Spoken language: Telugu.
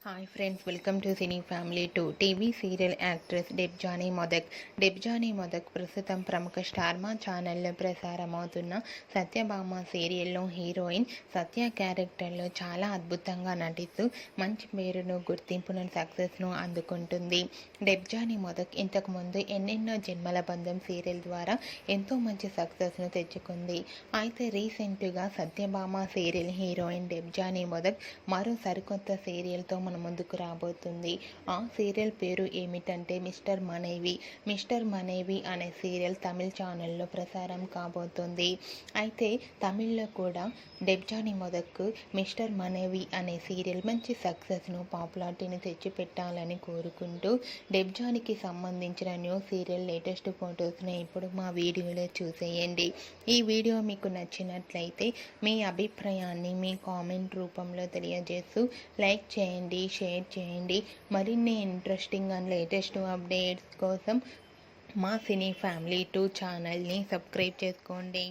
Hi friends, welcome to cine family 2. TV serial actress Debjani Modak ప్రస్తుతం ప్రముఖ స్టార్ మా ఛానల్లో ప్రసారమవుతున్న సత్యభామ సీరియల్లో హీరోయిన్ సత్య క్యారెక్టర్లో చాలా అద్భుతంగా నటిస్తూ మంచి పేరును, గుర్తింపును, సక్సెస్ను అందుకుంటుంది. డెబ్జానీ మొదక్ ఇంతకుముందు ఎన్నెన్నో జన్మల బంధం సీరియల్ ద్వారా ఎంతో మంచి సక్సెస్ను తెచ్చుకుంది. అయితే రీసెంట్గా సత్యభామ సీరియల్ హీరోయిన్ డెబ్జానీ మొదక్ మరో సరికొత్త సీరియల్తో మన ముందుకు రాబోతుంది. ఆ సీరియల్ పేరు ఏమిటంటే మిస్టర్ మనేవి అనే సీరియల్ తమిళ ఛానల్లో ప్రసారం కాబోతుంది. అయితే తమిళ్లో కూడా డెబ్జానీ మొదక్కు మిస్టర్ మనేవి అనే సీరియల్ మంచి సక్సెస్ను, పాపులారిటీని తెచ్చిపెట్టాలని కోరుకుంటూ డెబ్జానీకి సంబంధించిన న్యూ సీరియల్ లేటెస్ట్ ఫొటోస్ని ఇప్పుడు మా వీడియోలో చూసేయండి. ఈ వీడియో మీకు నచ్చినట్లయితే మీ అభిప్రాయాన్ని మీ కామెంట్ రూపంలో తెలియజేస్తూ లైక్ చేయండి, షేర్ చేయండి. మరిన్ని ఇంట్రెస్టింగ్ అండ్ లేటెస్ట్ అప్డేట్స్ కోసం మా సినీ ఫ్యామిలీ 2 ఛానల్ని సబ్స్క్రైబ్ చేసుకోండి.